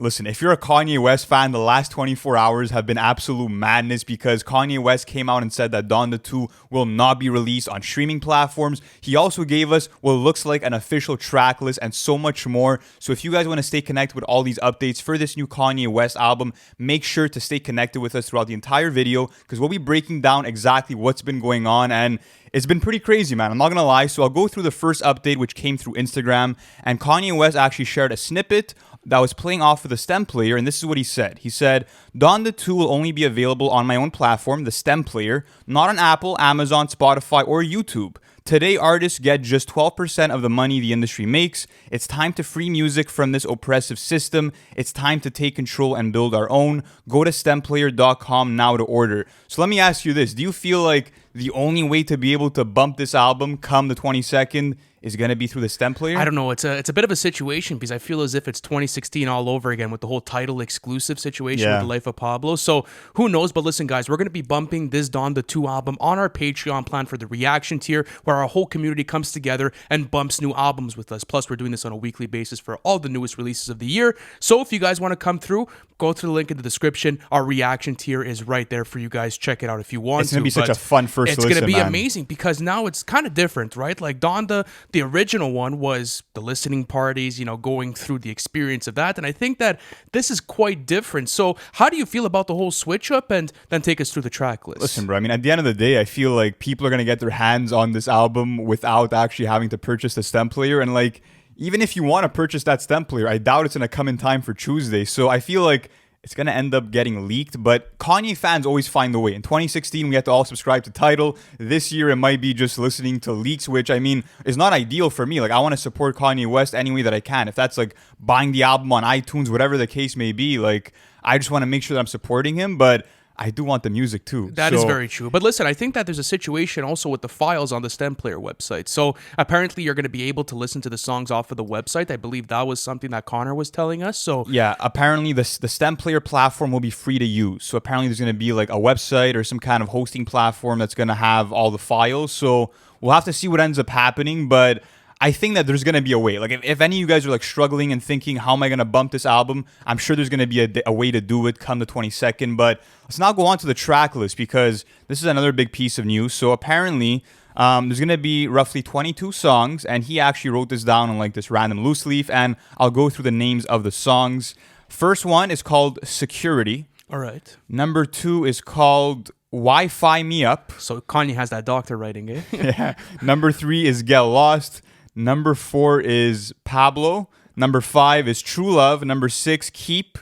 Listen, if you're a Kanye West fan, the last 24 hours have been absolute madness because Kanye West came out and said that Donda 2 will not be released on streaming platforms. He also gave us what looks like an official track list and so much more. So if you guys want to stay connected with all these updates for this new Kanye West album, make sure to stay connected with us throughout the entire video because we'll be breaking down exactly what's been going on, and it's been pretty crazy, man. I'm not gonna lie. So I'll go through the first update, which came through Instagram, and Kanye West actually shared a snippet that was playing off of the stem player, and this is what he said. He said, Donda 2 will only be available on my own platform, the stem player, not on Apple, Amazon, Spotify, or YouTube. Today, artists get just 12% of the money the industry makes. It's time to free music from this oppressive system. It's time to take control and build our own. Go to stemplayer.com now to order. So let me ask you this. Do you feel like the only way to be able to bump this album come the 22nd is going to be through the stem player? I don't know. It's a bit of a situation because I feel as if it's 2016 all over again with the whole title exclusive situation with the Life of Pablo. So who knows? But listen, guys, we're going to be bumping this Donda 2 album on our Patreon plan for the reaction tier where our whole community comes together and bumps new albums with us. Plus, we're doing this on a weekly basis for all the newest releases of the year. So if you guys want to come through, go to the link in the description. Our reaction tier is right there for you guys. Check it out if you want to. It's going to be such a fun first listen, It's going to be man. amazing because now it's kind of different, right? Like Donda, the original one was the listening parties, going through the experience of that. And I think that this is quite different. So how do you feel about the whole switch up, and then take us through the track list? Listen, bro, I mean, at the end of the day, I feel like people are going to get their hands on this album without actually having to purchase the stem player. And like, even if you want to purchase that stem player, I doubt it's going to come in time for Tuesday. So I feel like it's going to end up getting leaked, but Kanye fans always find a way. In 2016, we had to all subscribe to Tidal. This year, it might be just listening to leaks, which, I mean, is not ideal for me. Like, I want to support Kanye West any way that I can. If that's, like, buying the album on iTunes, whatever the case may be, like, I just want to make sure that I'm supporting him, but I do want the music too. That is very true. But listen, I think that there's a situation also with the files on the stem player website. So apparently you're going to be able to listen to the songs off of the website. I believe that was something that Connor was telling us. So yeah, apparently the stem player platform will be free to use. So apparently there's going to be like a website or some kind of hosting platform that's going to have all the files. So we'll have to see what ends up happening, but I think that there's going to be a way. Like, if any of you guys are, like, struggling and thinking, how am I going to bump this album? I'm sure there's going to be a way to do it come the 22nd. But let's now go on to the track list because this is another big piece of news. So apparently there's going to be roughly 22 songs, and he actually wrote this down on, like, this random loose leaf, and I'll go through the names of the songs. First one is called Security. All right. Number 2 is called Wi-Fi Me Up. So Kanye has that doctor writing, eh? Yeah. Number 3 is Get Lost. Number 4 is Pablo. Number 5 is True Love. Number 6, Keep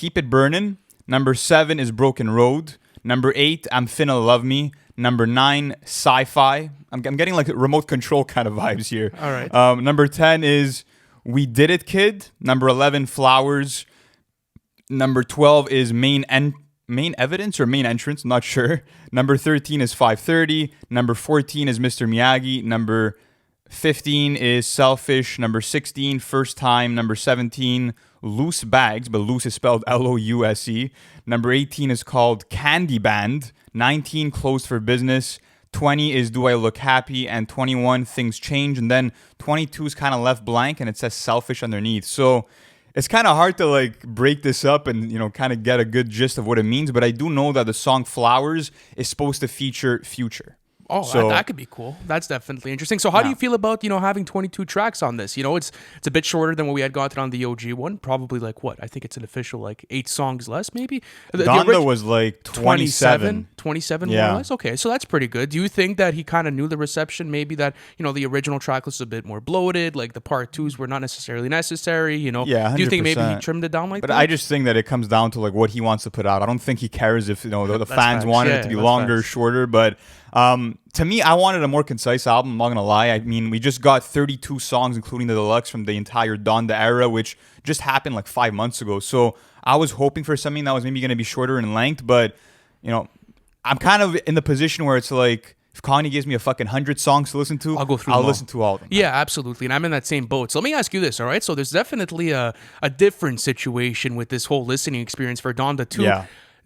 It Burnin'. Number 7 is Broken Road. Number 8, I'm Finna Love Me. Number 9, Sci-Fi. I'm getting like remote control kind of vibes here. All right. Number 10 is We Did It, Kid. Number 11, Flowers. Number 12 is Main Evidence or Main Entrance. I'm not sure. Number 13 is 5:30. Number 14 is Mr. Miyagi. Number 15 is Selfish. Number 16, First Time. Number 17, Loose Bags, but loose is spelled Louse. Number 18 is called Candy Band. 19, Closed for Business. 20 is Do I Look Happy? And 21, Things Change. And then 22 is kind of left blank and it says Selfish underneath. So it's kind of hard to like break this up and, kind of get a good gist of what it means. But I do know that the song Flowers is supposed to feature Future. Oh, so, that could be cool. That's definitely interesting. So how do you feel about, having 22 tracks on this? It's a bit shorter than what we had gotten on the OG one. Probably like what? I think it's an official like 8 songs less maybe. Donda was like 27. 27 more or less? Okay, so that's pretty good. Do you think that he kind of knew the reception? Maybe that, the original track list was a bit more bloated, like the part 2s were not necessarily necessary, Yeah, 100%. Do you think maybe he trimmed it down like that? But I just think that it comes down to like what he wants to put out. I don't think he cares if, the fans wanted it to be longer or shorter, but to me, I wanted a more concise album. I'm not going to lie. I mean, we just got 32 songs, including the deluxe from the entire Donda era, which just happened like 5 months ago. So I was hoping for something that was maybe going to be shorter in length. But, I'm kind of in the position where it's like, if Kanye gives me a fucking 100 songs to listen to, I'll listen to all of them. Yeah, absolutely. And I'm in that same boat. So let me ask you this, all right? So there's definitely a different situation with this whole listening experience for Donda 2. Yeah.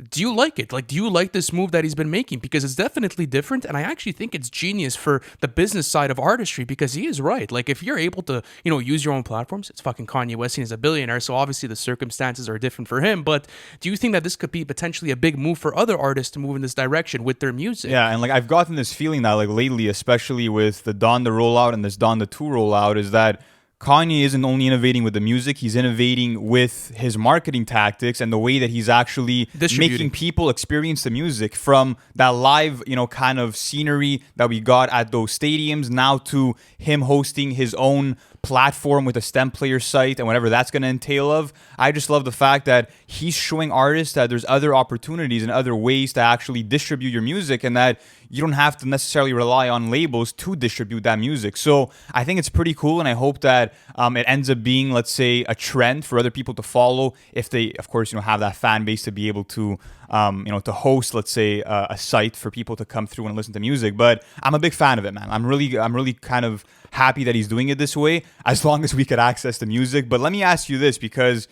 Do you like it? Like, do you like this move that he's been making? Because it's definitely different, and I actually think it's genius for the business side of artistry, because he is right. Like, if you're able to, use your own platforms, it's fucking Kanye West, and he's a billionaire, so obviously the circumstances are different for him, but do you think that this could be potentially a big move for other artists to move in this direction with their music? Yeah, and like I've gotten this feeling that like lately, especially with the Donda rollout and this Donda 2 rollout, is that Kanye isn't only innovating with the music, he's innovating with his marketing tactics and the way that he's actually making people experience the music, from that live, kind of scenery that we got at those stadiums, now to him hosting his own platform with a stem player site and whatever that's going to entail of. I just love the fact that he's showing artists that there's other opportunities and other ways to actually distribute your music, and that you don't have to necessarily rely on labels to distribute that music. So I think it's pretty cool, and I hope that it ends up being, let's say, a trend for other people to follow, if they, of course, have that fan base to be able to to host, let's say, a site for people to come through and listen to music. But I'm a big fan of it, man. I'm really kind of happy that he's doing it this way, as long as we could access the music. But let me ask you this, because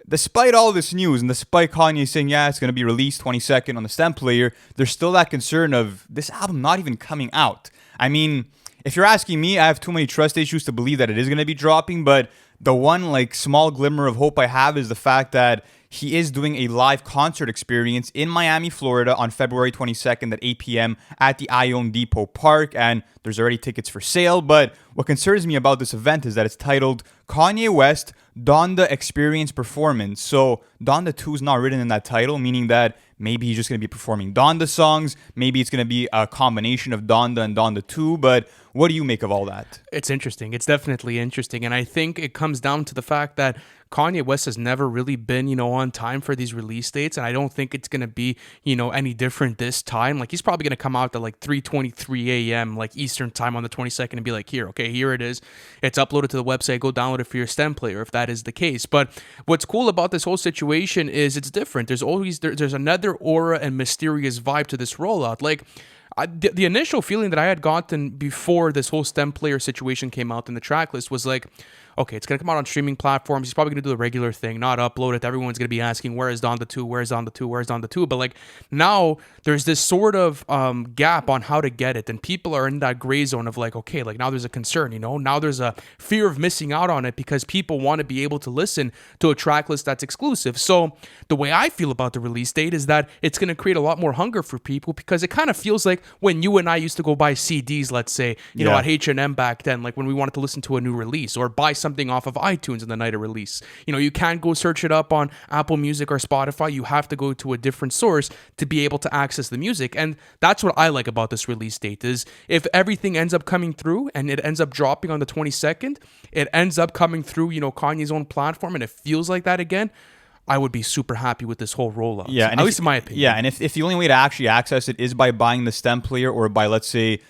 despite all this news and despite Kanye saying, yeah, it's going to be released 22nd on the stem player, there's still that concern of this album not even coming out. I mean, if you're asking me, I have too many trust issues to believe that it is going to be dropping, but the one like small glimmer of hope I have is the fact that he is doing a live concert experience in Miami, Florida on February 22nd at 8 p.m. at the Ione Depot Park, and there's already tickets for sale. But what concerns me about this event is that it's titled Kanye West Donda Experience Performance. So Donda 2 is not written in that title, meaning that maybe he's just going to be performing Donda songs. Maybe it's going to be a combination of Donda and Donda 2. But what do you make of all that? It's interesting. It's definitely interesting. And I think it comes down to the fact that Kanye West has never really been, on time for these release dates. And I don't think it's going to be, any different this time. Like, he's probably going to come out at like 3:23 a.m. like Eastern time on the 22nd and be like, here it is. It's uploaded to the website. Go download it for your stem player if that is the case. But what's cool about this whole situation is it's different. There's another aura and mysterious vibe to this rollout. Like, the initial feeling that I had gotten before this whole stem player situation came out in the Tracklist was like, okay, it's going to come out on streaming platforms. He's probably going to do the regular thing, not upload it. Everyone's going to be asking, where is Donda 2? Where is Donda 2? Where is Donda 2? But like, now there's this sort of gap on how to get it. And people are in that gray zone of like, okay, like now there's a concern, now there's a fear of missing out on it because people want to be able to listen to a track list that's exclusive. So the way I feel about the release date is that it's going to create a lot more hunger for people, because it kind of feels like when you and I used to go buy CDs, let's say, at H&M back then, like when we wanted to listen to a new release or buy something off of iTunes in the night of release. You can't go search it up on Apple Music or Spotify. You have to go to a different source to be able to access the music. And that's what I like about this release date, is if everything ends up coming through and it ends up dropping on the 22nd, it ends up coming through, Kanye's own platform, and it feels like that again, I would be super happy with this whole rollout. Yeah, and at least in my opinion. Yeah, and if the only way to actually access it is by buying the stem player or by, let's say,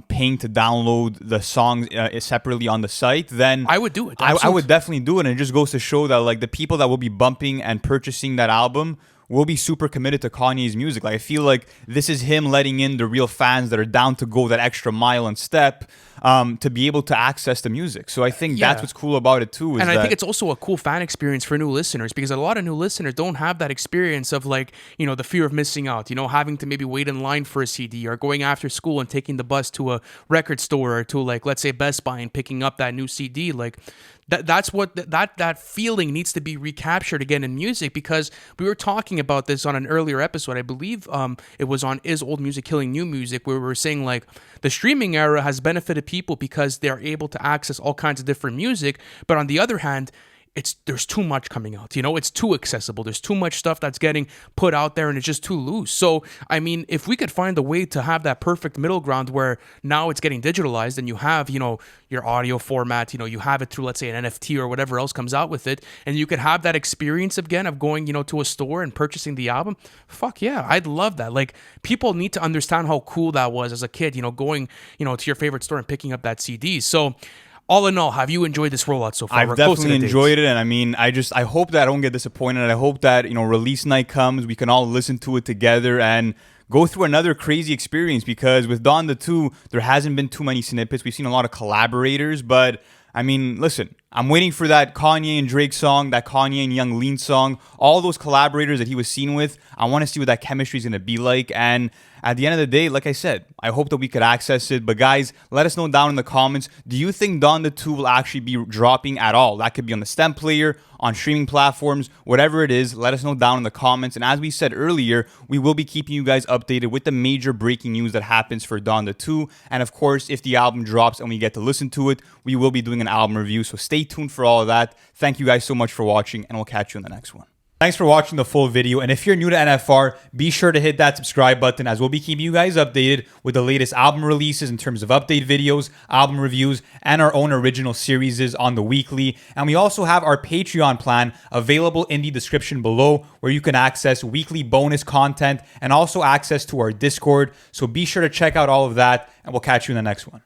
paying to download the songs separately on the site, then I would do it. I would definitely do it. And it just goes to show that like the people that will be bumping and purchasing that album will be super committed to Kanye's music. Like, I feel like this is him letting in the real fans that are down to go that extra mile and step to be able to access the music. So I think that's what's cool about it too. And I think it's also a cool fan experience for new listeners, because a lot of new listeners don't have that experience of like, the fear of missing out, having to maybe wait in line for a CD or going after school and taking the bus to a record store or to, like, let's say Best Buy and picking up that new CD. Like, that's what that feeling needs to be recaptured again in music, because we were talking about this on an earlier episode. I believe it was on Is Old Music Killing New Music, where we were saying like the streaming era has benefited people because they're able to access all kinds of different music, but on the other hand, there's too much coming out, it's too accessible. There's too much stuff that's getting put out there and it's just too loose. So, I mean, if we could find a way to have that perfect middle ground where now it's getting digitalized and you have, your audio format, you have it through, let's say, an NFT or whatever else comes out with it, and you could have that experience again of going, to a store and purchasing the album. Fuck yeah, I'd love that. Like, people need to understand how cool that was as a kid, going, to your favorite store and picking up that CD. So, all in all, have you enjoyed this rollout so far? I've definitely enjoyed it, and I mean, I hope that I don't get disappointed. I hope that, release night comes, we can all listen to it together and go through another crazy experience, because with Donda 2, there hasn't been too many snippets. We've seen a lot of collaborators, but I mean, listen, I'm waiting for that Kanye and Drake song, that Kanye and Young Lean song, all those collaborators that he was seen with. I want to see what that chemistry is going to be like. And at the end of the day, like I said, I hope that we could access it. But guys, let us know down in the comments. Do you think Donda 2 will actually be dropping at all? That could be on the STEM player, on streaming platforms, whatever it is. Let us know down in the comments. And as we said earlier, we will be keeping you guys updated with the major breaking news that happens for Donda 2. And of course, if the album drops and we get to listen to it, we will be doing an album review. So stay tuned for all of that. Thank you guys so much for watching, and we'll catch you in the next one. Thanks for watching the full video, and if you're new to NFR, be sure to hit that subscribe button, as we'll be keeping you guys updated with the latest album releases in terms of update videos, album reviews, and our own original series on the weekly. And we also have our Patreon plan available in the description below, where you can access weekly bonus content and also access to our Discord. So be sure to check out all of that, and we'll catch you in the next one.